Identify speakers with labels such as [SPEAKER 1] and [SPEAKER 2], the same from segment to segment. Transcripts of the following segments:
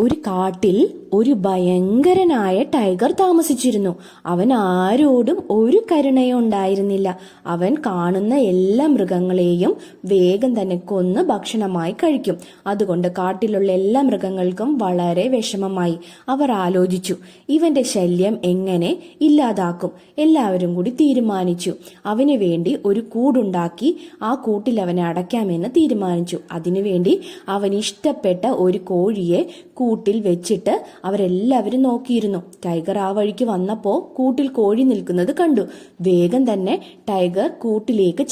[SPEAKER 1] ഒരു കാട്ടിൽ ഒരു ഭയങ്കരനായ ടൈഗർ താമസിച്ചിരുന്നു. അവൻ ആരോടും ഒരു കരുണയും ഉണ്ടായിരുന്നില്ല. അവൻ കാണുന്ന എല്ലാ മൃഗങ്ങളെയും വേഗം തന്നെ കൊന്ന് ഭക്ഷണമായി കഴിക്കും. അതുകൊണ്ട് കാട്ടിലുള്ള എല്ലാ മൃഗങ്ങൾക്കും വളരെ വിഷമമായി. അവർ ആലോചിച്ചു, ഇവന്റെ ശല്യം എങ്ങനെ ഇല്ലാതാക്കും. എല്ലാവരും കൂടി തീരുമാനിച്ചു. അവന് വേണ്ടി ഒരു കൂടുണ്ടാക്കി ആ കൂട്ടിൽ അവനെ അടയ്ക്കാമെന്ന് തീരുമാനിച്ചു. അതിനുവേണ്ടി അവൻ ഇഷ്ടപ്പെട്ട ഒരു കോഴിയെ കൂട്ടിൽ വെച്ചിട്ട് അവരെല്ലാവരും നോക്കിയിരുന്നു. ടൈഗർ ആ വഴിക്ക് വന്നപ്പോ കൂട്ടിൽ കോഴി നിൽക്കുന്നത് കണ്ടു. വേഗം തന്നെ ടൈഗർ കൂട്ടിലേക്ക്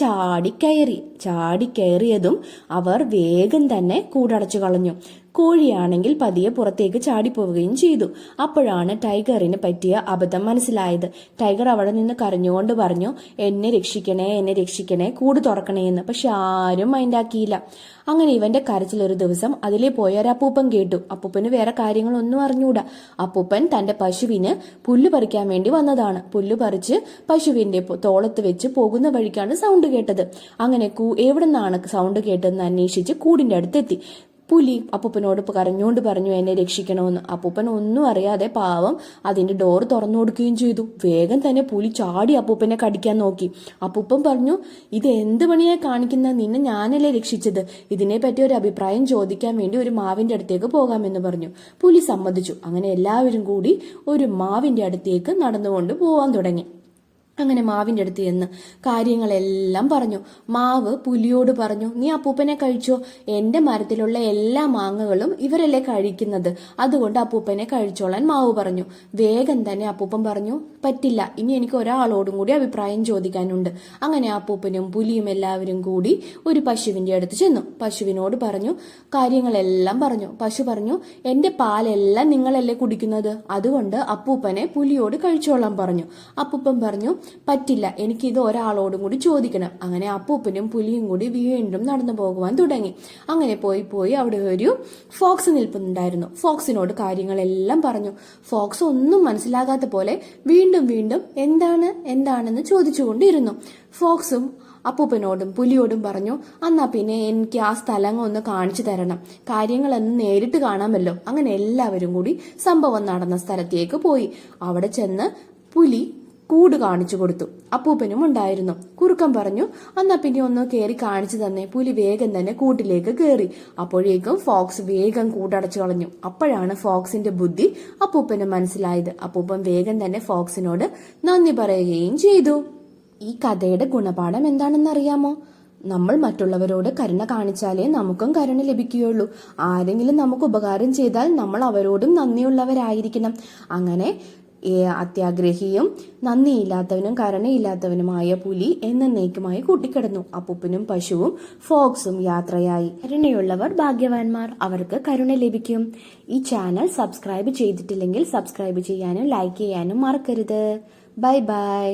[SPEAKER 1] ചാടിക്കയറിയതും അവർ വേഗം തന്നെ കൂടടച്ചു കളഞ്ഞു. കോഴിയാണെങ്കിൽ പതിയെ പുറത്തേക്ക് ചാടിപ്പോവുകയും ചെയ്തു. അപ്പോഴാണ് ടൈഗറിന് പറ്റിയ അബദ്ധം മനസ്സിലായത്. ടൈഗർ അവിടെ നിന്ന് കരഞ്ഞുകൊണ്ട് പറഞ്ഞു, എന്നെ രക്ഷിക്കണേ, കൂട് തുറക്കണേ എന്ന്. പക്ഷെ ആരും മൈൻഡാക്കിയില്ല. അങ്ങനെ ഇവന്റെ കരച്ചിൽ ഒരു ദിവസം അതിലെ പോയ ഒരു അപ്പൂപ്പൻ കേട്ടു. അപ്പൂപ്പന് വേറെ കാര്യങ്ങളൊന്നും അറിഞ്ഞൂടാ. അപ്പൂപ്പൻ തന്റെ പശുവിന് പുല്ല് പറിക്കാൻ വേണ്ടി വന്നതാണ്. പുല്ല് പറിച്ച് പശുവിന്റെ തോളത്ത് വെച്ച് പോകുന്ന വഴിക്കാണ് സൗണ്ട് കേട്ടത്. അങ്ങനെ എവിടെ നിന്നാണ് സൗണ്ട് കേട്ടതെന്ന് അന്വേഷിച്ച് കൂടിന്റെ അടുത്തെത്തി. പുലി അപ്പൂപ്പനോട് കരഞ്ഞുകൊണ്ട് പറഞ്ഞു, എന്നെ രക്ഷിക്കണമെന്ന്. അപ്പൂപ്പൻ ഒന്നും അറിയാതെ പാവം അതിന്റെ ഡോർ തുറന്നു കൊടുക്കുകയും ചെയ്തു. വേഗം തന്നെ പുലി ചാടി അപ്പൂപ്പനെ കടിക്കാൻ നോക്കി. അപ്പൂപ്പൻ പറഞ്ഞു, ഇത് എന്ത് പണിയായി കാണിക്കുന്ന, നിന്നെ ഞാനല്ലേ രക്ഷിച്ചത്. ഇതിനെപ്പറ്റി ഒരു അഭിപ്രായം ചോദിക്കാൻ വേണ്ടി ഒരു മാവിന്റെ അടുത്തേക്ക് പോകാമെന്ന് പറഞ്ഞു. പുലി സമ്മതിച്ചു. അങ്ങനെ എല്ലാവരും കൂടി ഒരു മാവിന്റെ അടുത്തേക്ക് നടന്നുകൊണ്ട് പോവാൻ തുടങ്ങി. അങ്ങനെ മാവിന്റെ അടുത്ത് ചെന്ന് കാര്യങ്ങളെല്ലാം പറഞ്ഞു. മാവ് പുലിയോട് പറഞ്ഞു, നീ അപ്പൂപ്പനെ കഴിച്ചോ, എന്റെ മരത്തിലുള്ള എല്ലാ മാങ്ങകളും ഇവരല്ലേ കഴിക്കുന്നത്, അതുകൊണ്ട് അപ്പൂപ്പനെ കഴിച്ചോളാൻ മാവ് പറഞ്ഞു. വേഗം തന്നെ അപ്പൂപ്പൻ പറഞ്ഞു, പറ്റില്ല, ഇനി എനിക്ക് ഒരാളോടും കൂടി അഭിപ്രായം ചോദിക്കാനുണ്ട്. അങ്ങനെ അപ്പൂപ്പനും പുലിയും എല്ലാവരും കൂടി ഒരു പശുവിന്റെ അടുത്ത് ചെന്നു. പശുവിനോട് പറഞ്ഞു, കാര്യങ്ങളെല്ലാം പറഞ്ഞു. പശു പറഞ്ഞു, എന്റെ പാലെല്ലാം നിങ്ങളല്ലേ കുടിക്കുന്നത്, അതുകൊണ്ട് അപ്പൂപ്പനെ പുലിയോട് കഴിച്ചോളാൻ പറഞ്ഞു. അപ്പൂപ്പൻ പറഞ്ഞു, പറ്റില്ല, എനിക്കിത് ഒരാളോടും കൂടി ചോദിക്കണം. അങ്ങനെ അപ്പൂപ്പനും പുലിയും കൂടി വീണ്ടും നടന്നു പോകുവാൻ തുടങ്ങി. അങ്ങനെ പോയി അവിടെ ഒരു ഫോക്സ് നിൽപ്പുണ്ടായിരുന്നു. ഫോക്സിനോട് കാര്യങ്ങളെല്ലാം പറഞ്ഞു. ഫോക്സ് ഒന്നും മനസ്സിലാകാത്ത പോലെ വീണ്ടും എന്താണെന്ന് ചോദിച്ചുകൊണ്ടിരുന്നു. ഫോക്സും അപ്പൂപ്പനോടും പുലിയോടും പറഞ്ഞു, എന്നാ പിന്നെ എനിക്ക് ആ സ്ഥലങ്ങൾ ഒന്ന് കാണിച്ചു തരണം, കാര്യങ്ങളൊന്ന് നേരിട്ട് കാണാമല്ലോ. അങ്ങനെ എല്ലാവരും കൂടി സംഭവം നടന്ന സ്ഥലത്തേക്ക് പോയി. അവിടെ ചെന്ന് പുലി കൂട് കാണിച്ചു കൊടുത്തു. അപ്പൂപ്പനും ഉണ്ടായിരുന്നു. കുറുക്കൻ പറഞ്ഞു, എന്നാ പിന്നെ ഒന്ന് കയറി കാണിച്ചു തന്നെ. പുലി വേഗം തന്നെ കൂട്ടിലേക്ക് കയറി. അപ്പോഴേക്കും ഫോക്സ് വേഗം കൂടടച്ചു കളഞ്ഞു. അപ്പോഴാണ് ഫോക്സിന്റെ ബുദ്ധി അപ്പൂപ്പന് മനസ്സിലായത്. അപ്പൂപ്പൻ വേഗം തന്നെ ഫോക്സിനോട് നന്ദി പറയുകയും ചെയ്തു. ഈ കഥയുടെ ഗുണപാഠം എന്താണെന്ന് അറിയാമോ? നമ്മൾ മറ്റുള്ളവരോട് കരുണ കാണിച്ചാലേ നമുക്കും കരുണ ലഭിക്കുകയുള്ളൂ. ആരെങ്കിലും നമുക്ക് ഉപകാരം ചെയ്താൽ നമ്മൾ അവരോടും നന്ദിയുള്ളവരായിരിക്കണം. അങ്ങനെ അത്യാഗ്രഹിയും നന്ദിയില്ലാത്തവനും കരുണയില്ലാത്തവനുമായ പുലി എന്നേക്കുമായി കൂട്ടിക്കിടന്നു. അപ്പൂപ്പനും പശുവും ഫോക്സും യാത്രയായി. കരുണയുള്ളവർ ഭാഗ്യവാന്മാർ, അവർക്ക് കരുണ ലഭിക്കും. ഈ ചാനൽ സബ്സ്ക്രൈബ് ചെയ്തിട്ടില്ലെങ്കിൽ സബ്സ്ക്രൈബ് ചെയ്യാനും ലൈക്ക് ചെയ്യാനും മറക്കരുത്. Bye bye.